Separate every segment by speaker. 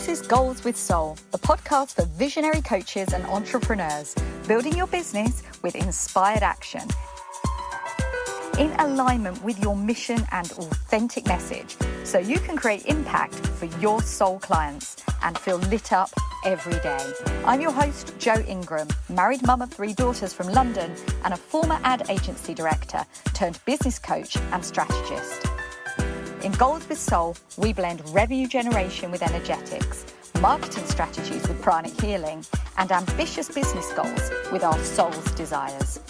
Speaker 1: This is Goals with Soul, the podcast for visionary coaches and entrepreneurs, building your business with inspired action. In alignment with your mission and authentic message, so you can create impact for your soul clients and feel lit up every day. I'm your host, Jo Ingram, married mum of 3 daughters from London and a former ad agency director turned business coach and strategist. In Goals with Soul, we blend revenue generation with energetics, marketing strategies with pranic healing, and ambitious business goals with our soul's desires.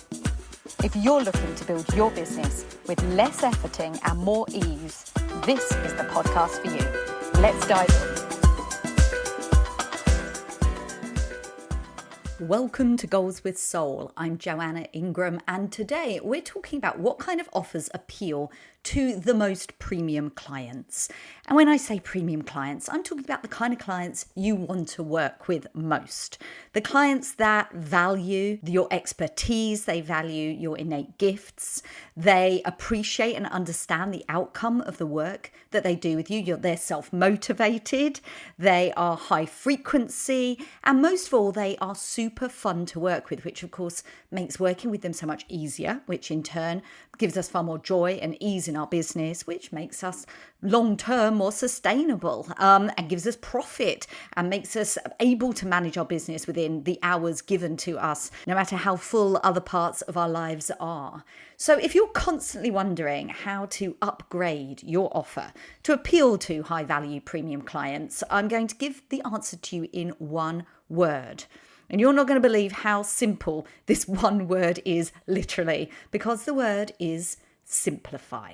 Speaker 1: If you're looking to build your business with less efforting and more ease, this is the podcast for you. Let's dive in. Welcome to Goals with Soul. I'm Joanna Ingram, and today we're talking about what kind of offers appeal to the most premium clients. And when I say premium clients, I'm talking about the kind of clients you want to work with most. The clients that value your expertise, they value your innate gifts, they appreciate and understand the outcome of the work that they do with you. They're self-motivated, they are high frequency, and most of all, they are super fun to work with, which of course makes working with them so much easier, which in turn gives us far more joy and ease in our business, which makes us long-term more sustainable and gives us profit and makes us able to manage our business within the hours given to us, no matter how full other parts of our lives are. So if you're constantly wondering how to upgrade your offer to appeal to high-value premium clients, I'm going to give the answer to you in one word. And you're not going to believe how simple this one word is, literally, because the word is simplify.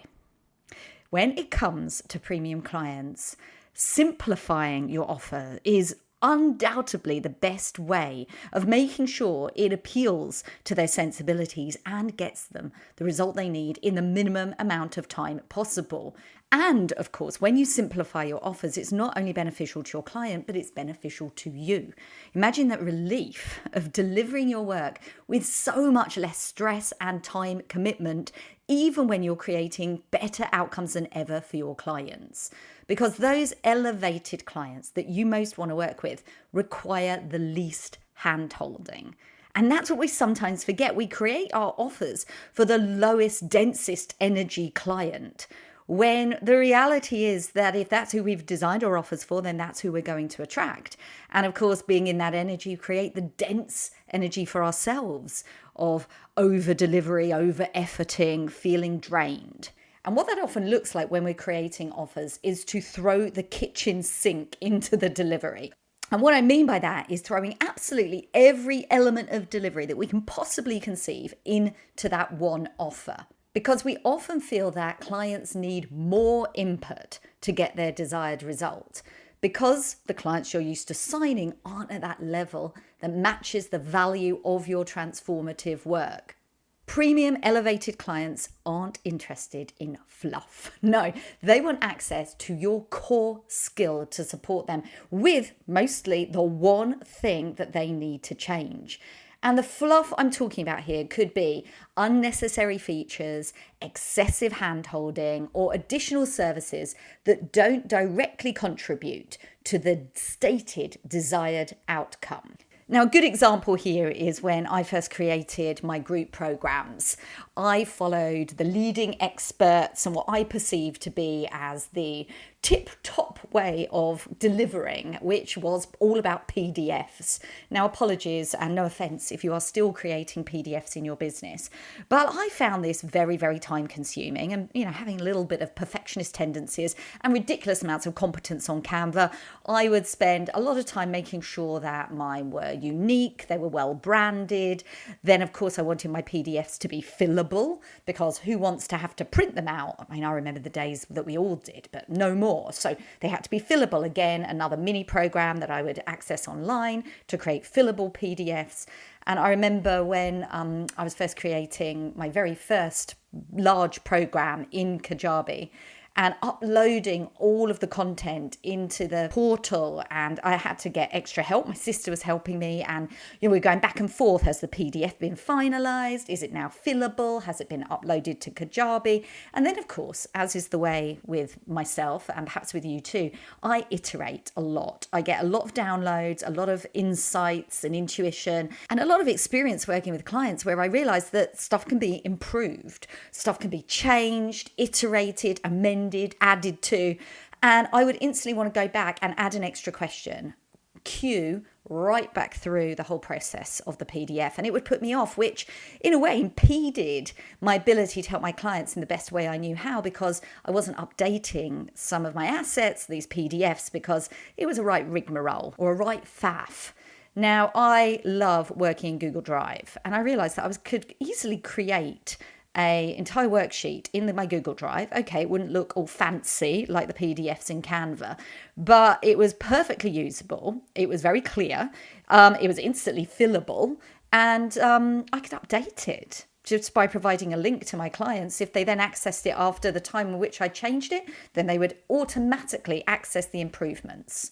Speaker 1: When it comes to premium clients, simplifying your offer is undoubtedly the best way of making sure it appeals to their sensibilities and gets them the result they need in the minimum amount of time possible. And of course, when you simplify your offers, it's not only beneficial to your client, but it's beneficial to you. Imagine that relief of delivering your work with so much less stress and time commitment, even when you're creating better outcomes than ever for your clients. Because those elevated clients that you most want to work with require the least hand-holding. And that's what we sometimes forget. We create our offers for the lowest, densest energy client, when the reality is that if that's who we've designed our offers for, then that's who we're going to attract. And of course, being in that energy, create the dense energy for ourselves of over-delivery, over-efforting, feeling drained. And what that often looks like when we're creating offers is to throw the kitchen sink into the delivery. And what I mean by that is throwing absolutely every element of delivery that we can possibly conceive into that one offer. Because we often feel that clients need more input to get their desired result, because the clients you're used to signing aren't at that level that matches the value of your transformative work. Premium elevated clients aren't interested in fluff. No, they want access to your core skill to support them with mostly the one thing that they need to change. And the fluff I'm talking about here could be unnecessary features, excessive hand-holding, or additional services that don't directly contribute to the stated desired outcome. Now, a good example here is when I first created my group programs. I followed the leading experts and what I perceived to be as the tip-top way of delivering, which was all about PDFs. Now, apologies and no offense if you are still creating PDFs in your business, but I found this very, very time-consuming and, having a little bit of perfectionist tendencies and ridiculous amounts of competence on Canva. I would spend a lot of time making sure that mine were unique, they were well branded. Then, of course, I wanted my PDFs to be fillable, because who wants to have to print them out? I remember the days that we all did, but no more. So they had to be fillable. Again, another mini program that I would access online to create fillable PDFs. And I remember when I was first creating my very first large program in Kajabi, and uploading all of the content into the portal. And I had to get extra help. My sister was helping me, and we were going back and forth. Has the PDF been finalized? Is it now fillable? Has it been uploaded to Kajabi? And then, of course, as is the way with myself and perhaps with you too, I iterate a lot. I get a lot of downloads, a lot of insights and intuition, and a lot of experience working with clients where I realize that stuff can be improved, stuff can be changed, iterated, amended, added to, and I would instantly want to go back and add an extra question, cue right back through the whole process of the PDF, and it would put me off, which in a way impeded my ability to help my clients in the best way I knew how, because I wasn't updating some of my assets, these PDFs, because it was a right rigmarole or a right faff. Now, I love working in Google Drive, and I realized that could easily create an entire worksheet in my Google Drive. Okay, it wouldn't look all fancy like the PDFs in Canva, but it was perfectly usable. It was very clear. It was instantly fillable, and I could update it just by providing a link to my clients. If they then accessed it after the time in which I changed it, then they would automatically access the improvements.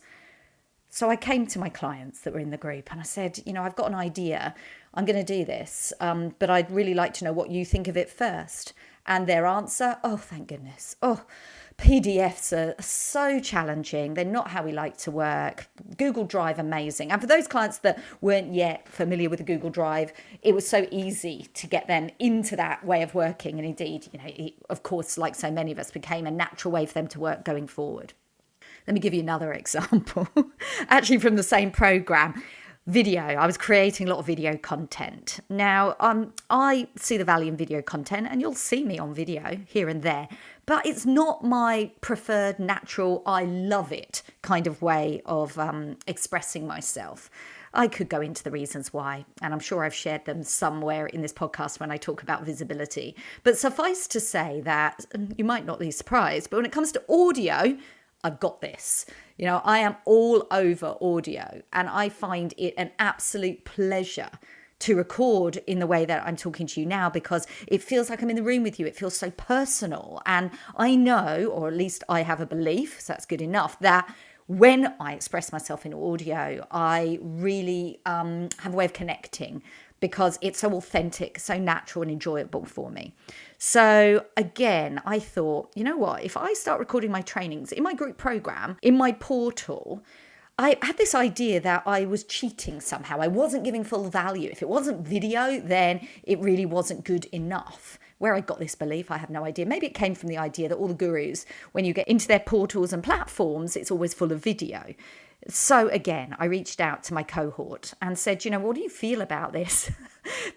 Speaker 1: So I came to my clients that were in the group and I said, I've got an idea. I'm going to do this, but I'd really like to know what you think of it first. And their answer, oh, thank goodness. Oh, PDFs are so challenging. They're not how we like to work. Google Drive, amazing. And for those clients that weren't yet familiar with the Google Drive, it was so easy to get them into that way of working. And indeed, it, of course, like so many of us, became a natural way for them to work going forward. Let me give you another example, actually from the same program. Video. I was creating a lot of video content. Now, I see the value in video content, and you'll see me on video here and there, but it's not my preferred, natural, I love it kind of way of expressing myself. I could go into the reasons why, and I'm sure I've shared them somewhere in this podcast when I talk about visibility. But suffice to say that, you might not be surprised, but when it comes to audio, I've got this. I am all over audio, and I find it an absolute pleasure to record in the way that I'm talking to you now, because it feels like I'm in the room with you. It feels so personal. And I know, or at least I have a belief, so that's good enough, that when I express myself in audio, I really have a way of connecting, because it's so authentic, so natural and enjoyable for me. So again, I thought, you know what, if I start recording my trainings in my group program, in my portal, I had this idea that I was cheating somehow. I wasn't giving full value. If it wasn't video, then it really wasn't good enough. Where I got this belief, I have no idea. Maybe it came from the idea that all the gurus, when you get into their portals and platforms, it's always full of video. So again, I reached out to my cohort and said, what do you feel about this?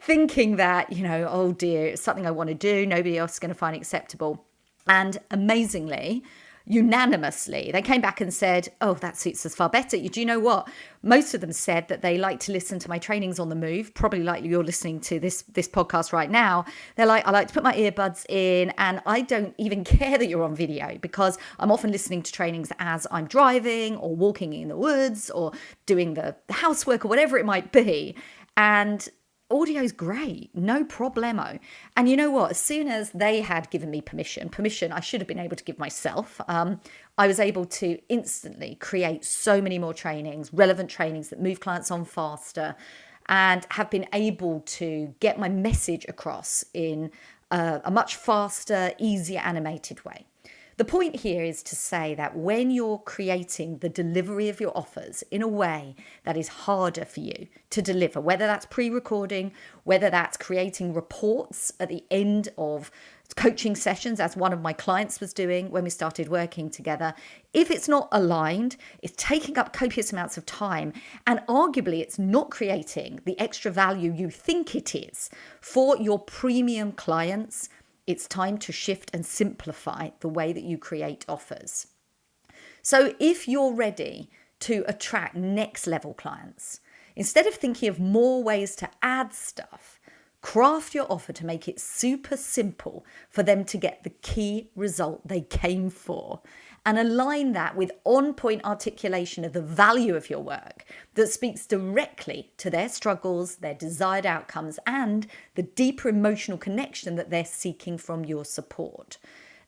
Speaker 1: Thinking that, oh dear, it's something I want to do. Nobody else is going to find acceptable. And amazingly, unanimously, they came back and said, oh, that suits us far better. Do you know what? Most of them said that they like to listen to my trainings on the move, probably like you're listening to this podcast right now. They're like, I like to put my earbuds in, and I don't even care that you're on video, because I'm often listening to trainings as I'm driving or walking in the woods or doing the housework or whatever it might be. And audio is great, no problemo. And you know what? As soon as they had given me permission I should have been able to give myself, I was able to instantly create so many more trainings, relevant trainings that move clients on faster, and have been able to get my message across in a much faster, easier, animated way. The point here is to say that when you're creating the delivery of your offers in a way that is harder for you to deliver, whether that's pre-recording, whether that's creating reports at the end of coaching sessions, as one of my clients was doing when we started working together, if it's not aligned, it's taking up copious amounts of time, and arguably it's not creating the extra value you think it is for your premium clients, it's time to shift and simplify the way that you create offers. So if you're ready to attract next level clients, instead of thinking of more ways to add stuff, craft your offer to make it super simple for them to get the key result they came for, and align that with on-point articulation of the value of your work that speaks directly to their struggles, their desired outcomes, and the deeper emotional connection that they're seeking from your support.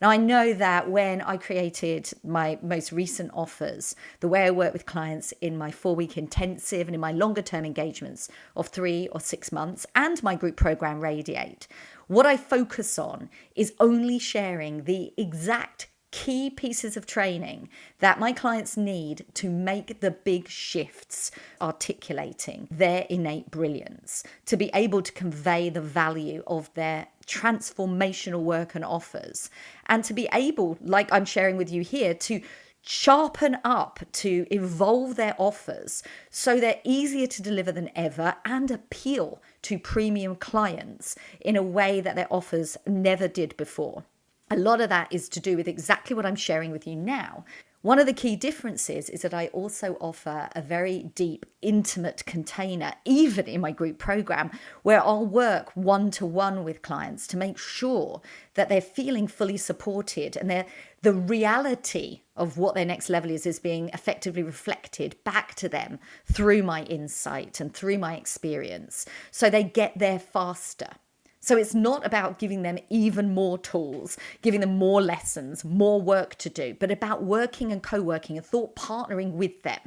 Speaker 1: Now, I know that when I created my most recent offers, the way I work with clients in my 4-week intensive and in my longer term engagements of 3 or 6 months and my group program Radiate, what I focus on is only sharing the exact key pieces of training that my clients need to make the big shifts, articulating their innate brilliance, to be able to convey the value of their transformational work and offers, and to be able, like I'm sharing with you here, to sharpen up, to evolve their offers so they're easier to deliver than ever and appeal to premium clients in a way that their offers never did before. A lot of that is to do with exactly what I'm sharing with you now. One of the key differences is that I also offer a very deep, intimate container, even in my group program, where I'll work one-to-one with clients to make sure that they're feeling fully supported and the reality of what their next level is being effectively reflected back to them through my insight and through my experience, so they get there faster. So it's not about giving them even more tools, giving them more lessons, more work to do, but about working and co-working and thought partnering with them.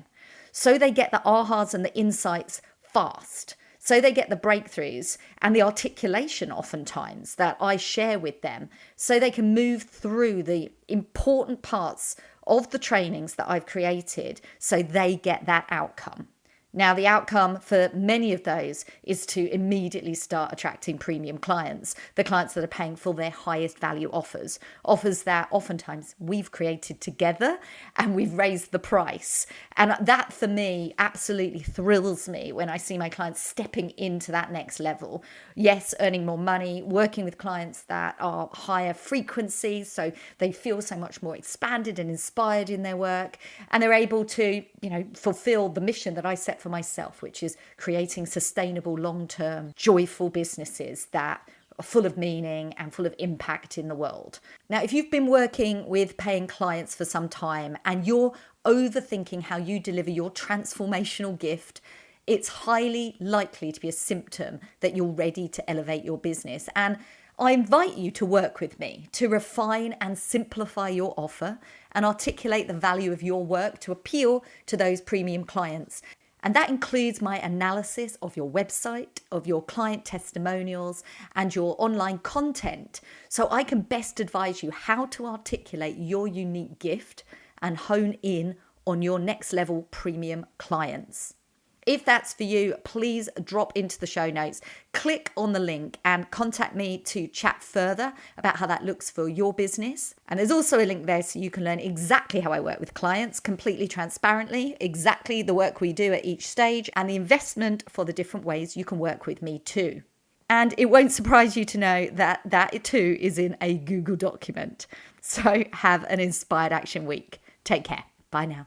Speaker 1: So they get the ahas and the insights fast. So they get the breakthroughs and the articulation oftentimes that I share with them, so they can move through the important parts of the trainings that I've created so they get that outcome. Now, the outcome for many of those is to immediately start attracting premium clients, the clients that are paying for their highest value offers that oftentimes we've created together and we've raised the price. And that for me absolutely thrills me when I see my clients stepping into that next level. Yes, earning more money, working with clients that are higher frequency, so they feel so much more expanded and inspired in their work, and they're able to, fulfill the mission that I set for myself, which is creating sustainable, long-term, joyful businesses that are full of meaning and full of impact in the world. Now, if you've been working with paying clients for some time and you're overthinking how you deliver your transformational gift, it's highly likely to be a symptom that you're ready to elevate your business. And I invite you to work with me to refine and simplify your offer and articulate the value of your work to appeal to those premium clients. And that includes my analysis of your website, of your client testimonials, and your online content, so I can best advise you how to articulate your unique gift and hone in on your next level premium clients. If that's for you, please drop into the show notes, click on the link and contact me to chat further about how that looks for your business. And there's also a link there so you can learn exactly how I work with clients, completely transparently, exactly the work we do at each stage, and the investment for the different ways you can work with me too. And it won't surprise you to know that that too is in a Google document. So have an inspired action week. Take care. Bye now.